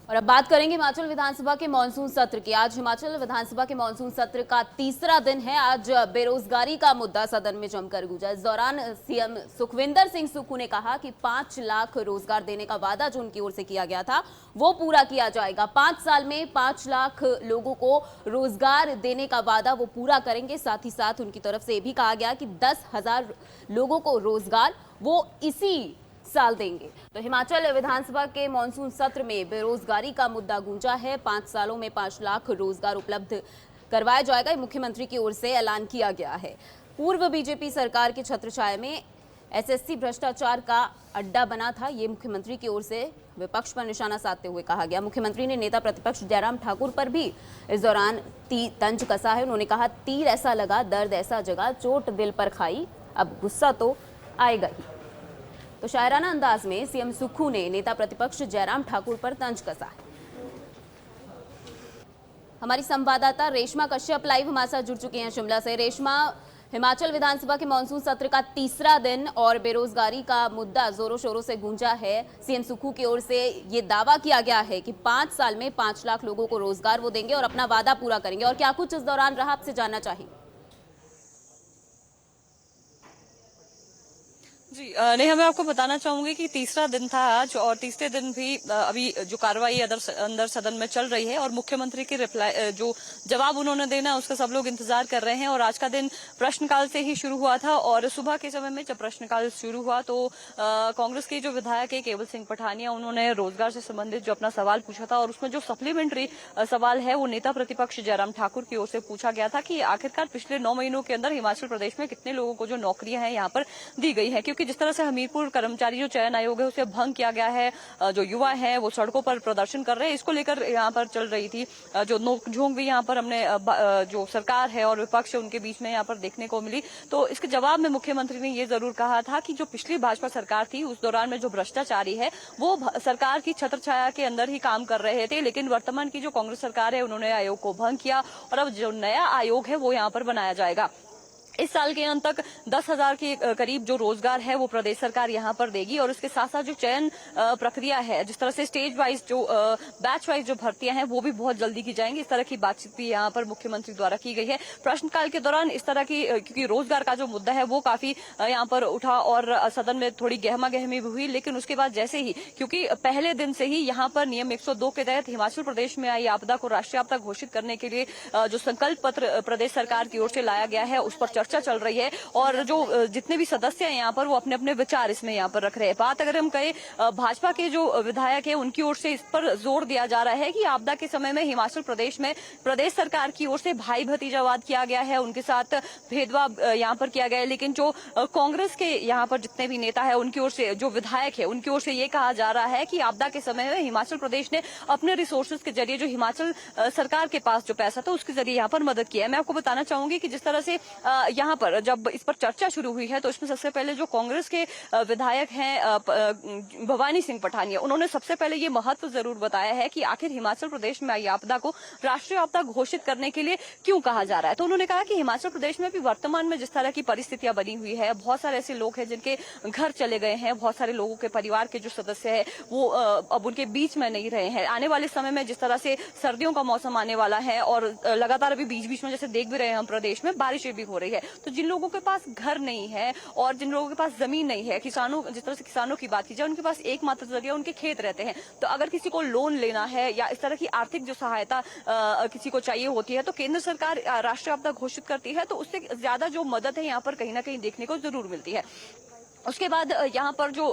और अब बात करेंगे हिमाचल विधानसभा के मानसून सत्र की। आज हिमाचल विधानसभा के मानसून सत्र का तीसरा दिन है। आज बेरोजगारी का मुद्दा सदन में जमकर गूंजा। इस दौरान सीएम सुखविंदर सिंह सुक्खू ने कहा कि 5 लाख रोजगार देने का वादा जो उनकी ओर से किया गया था वो पूरा किया जाएगा। 5 साल में 5 लाख लोगों को रोजगार देने का वादा वो पूरा करेंगे। साथ ही साथ उनकी तरफ से भी कहा गया कि 10,000 लोगों को रोजगार वो इसी साल देंगे। तो हिमाचल विधानसभा के मानसून सत्र में बेरोजगारी का मुद्दा गूंजा है। 5 सालों में 5 लाख रोजगार उपलब्ध करवाया जाएगा, मुख्यमंत्री की ओर से ऐलान किया गया है। पूर्व बीजेपी सरकार के छत्रछाया में एसएससी भ्रष्टाचार का अड्डा बना था, ये मुख्यमंत्री की ओर से विपक्ष पर निशाना साधते हुए कहा गया। मुख्यमंत्री ने नेता प्रतिपक्ष जयराम ठाकुर पर भी इस दौरान तंज कसा है। उन्होंने कहा, तीर ऐसा लगा, दर्द ऐसा जगा, चोट दिल पर खाई, अब गुस्सा तो आएगा ही। तो शायराना अंदाज में सीएम सुक्खू ने नेता प्रतिपक्ष जयराम ठाकुर पर तंज कसा है। हमारी संवाददाता रेशमा कश्यप लाइव हमारे साथ जुड़ चुकी हैं शिमला से। रेशमा, हिमाचल विधानसभा के मानसून सत्र का तीसरा दिन और बेरोजगारी का मुद्दा जोरों शोरों से गूंजा है। सीएम सुक्खू की ओर से ये दावा किया गया है कि 5 साल में 5 लाख लोगों को रोजगार वो देंगे और अपना वादा पूरा करेंगे। और क्या कुछ इस दौरान रहा, आपसे जानना चाहिए। जी नेहा, मैं आपको बताना चाहूंगी कि तीसरा दिन था आज और तीसरे दिन भी अभी जो कार्रवाई अंदर सदन में चल रही है और मुख्यमंत्री की रिप्लाई जो जवाब उन्होंने देना है उसका सब लोग इंतजार कर रहे हैं। और आज का दिन प्रश्नकाल से ही शुरू हुआ था और सुबह के समय में जब प्रश्नकाल शुरू हुआ तो कांग्रेस के जो विधायक है केवल सिंह पठानिया, उन्होंने रोजगार से संबंधित जो अपना सवाल पूछा था और उसमें जो सप्लीमेंट्री सवाल है वो नेता प्रतिपक्ष जयराम ठाकुर की ओर से पूछा गया था कि आखिरकार पिछले 9 महीनों के अंदर हिमाचल प्रदेश में कितने लोगों को जो नौकरियां हैं यहाँ पर दी गई है। क्योंकि जिस तरह से हमीरपुर कर्मचारी जो चयन आयोग है उसे भंग किया गया है, जो युवा है वो सड़कों पर प्रदर्शन कर रहे हैं, इसको लेकर यहाँ पर चल रही थी जो नोकझोंक भी यहाँ पर हमने जो सरकार है और विपक्ष है उनके बीच में यहाँ पर देखने को मिली। तो इसके जवाब में मुख्यमंत्री ने ये जरूर कहा था कि जो पिछली भाजपा सरकार थी उस दौरान में जो भ्रष्टाचारी है वो सरकार की छत्रछाया के अंदर ही काम कर रहे थे, लेकिन वर्तमान की जो कांग्रेस सरकार है उन्होंने आयोग को भंग किया और अब जो नया आयोग है वो यहाँ पर बनाया जाएगा। इस साल के अंत तक 10,000 के करीब जो रोजगार है वो प्रदेश सरकार यहाँ पर देगी और इसके साथ साथ जो चयन प्रक्रिया है, जिस तरह से स्टेज वाइज जो बैच वाइज जो भर्तियां हैं वो भी बहुत जल्दी की जाएंगी। इस तरह की बातचीत भी यहाँ पर मुख्यमंत्री द्वारा की गई है। प्रश्नकाल के दौरान इस तरह की क्योंकि रोजगार का जो मुद्दा है वो काफी यहाँ पर उठा और सदन में थोड़ी गहमा गहमी भी हुई, लेकिन उसके बाद जैसे ही क्योंकि पहले दिन से ही यहाँ पर नियम 102 के तहत हिमाचल प्रदेश में आई आपदा को राष्ट्रीय आपदा घोषित करने के लिए जो संकल्प पत्र प्रदेश सरकार की ओर से लाया गया है उस पर चर्चा चल रही है और जो जितने भी सदस्य हैं यहाँ पर वो अपने अपने विचार इसमें यहाँ पर रख रहे हैं। बात अगर हम कहें भाजपा के जो विधायक है उनकी ओर से इस पर जोर दिया जा रहा है कि आपदा के समय में हिमाचल प्रदेश में प्रदेश सरकार की ओर से भाई भतीजावाद किया गया है, उनके साथ भेदभाव यहाँ पर किया गया है। लेकिन जो कांग्रेस के यहाँ पर जितने भी नेता है उनकी ओर से जो विधायक है उनकी ओर से ये कहा जा रहा है कि आपदा के समय में हिमाचल प्रदेश ने अपने रिसोर्सेज के जरिए जो हिमाचल सरकार के पास जो पैसा था उसके जरिए यहाँ पर मदद किया है। मैं आपको बताना चाहूंगी कि जिस तरह से यहाँ पर जब इस पर चर्चा शुरू हुई है तो इसमें सबसे पहले जो कांग्रेस के विधायक हैं भवानी सिंह पठानिया, उन्होंने सबसे पहले ये महत्व जरूर बताया है कि आखिर हिमाचल प्रदेश में आई आपदा को राष्ट्रीय आपदा घोषित करने के लिए क्यों कहा जा रहा है। तो उन्होंने कहा कि हिमाचल प्रदेश में भी वर्तमान में जिस तरह की परिस्थितियां बनी हुई है, बहुत सारे ऐसे लोग हैं जिनके घर चले गए हैं, बहुत सारे लोगों के परिवार के जो सदस्य है वो अब उनके बीच में नहीं रहे हैं। आने वाले समय में जिस तरह से सर्दियों का मौसम आने वाला है और लगातार अभी बीच बीच में जैसे देख भी रहे हैं हम प्रदेश में बारिशें भी हो रही है, तो जिन लोगों के पास घर नहीं है और जिन लोगों के पास जमीन नहीं है, किसानों जिस तरह से किसानों की बात की जाए उनके पास एकमात्र जरिया उनके खेत रहते हैं। तो अगर किसी को लोन लेना है या इस तरह की आर्थिक जो सहायता किसी को चाहिए होती है तो केंद्र सरकार राष्ट्रीय आपदा घोषित करती है, तो उससे ज्यादा जो मदद है यहाँ पर कहीं ना कहीं देखने को जरूर मिलती है। उसके बाद यहाँ पर जो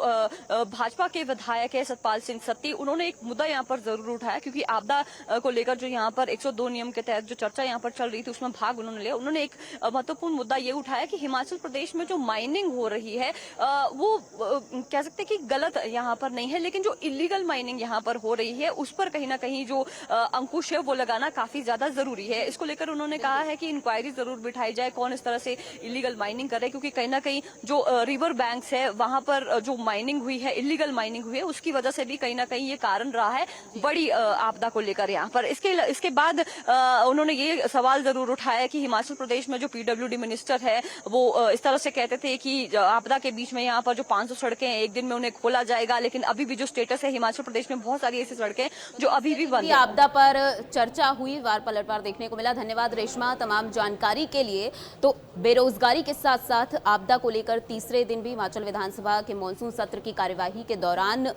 भाजपा के विधायक है सतपाल सिंह सत्ती, उन्होंने एक मुद्दा यहाँ पर जरूर उठाया क्योंकि आपदा को लेकर जो यहाँ पर 102 नियम के तहत जो चर्चा यहाँ पर चल रही थी उसमें भाग उन्होंने लिया। उन्होंने एक महत्वपूर्ण मुद्दा ये उठाया कि हिमाचल प्रदेश में जो माइनिंग हो रही है वो कह सकते हैं कि गलत यहाँ पर नहीं है, लेकिन जो इलीगल माइनिंग यहाँ पर हो रही है उस पर कहीं ना कहीं जो अंकुश है वो लगाना काफी ज्यादा जरूरी है। इसको लेकर उन्होंने कहा है कि इंक्वायरी जरूर बिठाई जाए कौन इस तरह से इलीगल माइनिंग करे, क्योंकि कहीं ना कहीं जो रिवर बैंक टैंक्स है वहां पर जो माइनिंग हुई है, इलीगल माइनिंग हुई है, उसकी वजह से भी कहीं ना कहीं ये कारण रहा है बड़ी आपदा को लेकर यहाँ पर। इसके बाद उन्होंने ये सवाल जरूर उठाया कि हिमाचल प्रदेश में जो पीडब्ल्यूडी मिनिस्टर है वो इस तरह से कहते थे कि आपदा के बीच में यहाँ पर जो 500 सड़कें हैं एक दिन में उन्हें खोला जाएगा, लेकिन अभी भी जो स्टेटस है हिमाचल प्रदेश में बहुत सारी ऐसी सड़कें जो अभी भी बंद है। आपदा पर चर्चा हुई, वार पलटवार देखने को मिला। धन्यवाद रेशमा तमाम जानकारी के लिए। तो बेरोजगारी के साथ साथ आपदा को लेकर तीसरे दिन भी हिमाचल विधानसभा के मॉनसून सत्र की कार्यवाही के दौरान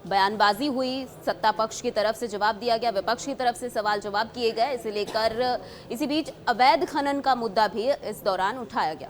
बयानबाजी हुई, सत्ता पक्ष की तरफ से जवाब दिया गया, विपक्ष की तरफ से सवाल जवाब किए गए। इसे लेकर इसी बीच अवैध खनन का मुद्दा भी इस दौरान उठाया गया।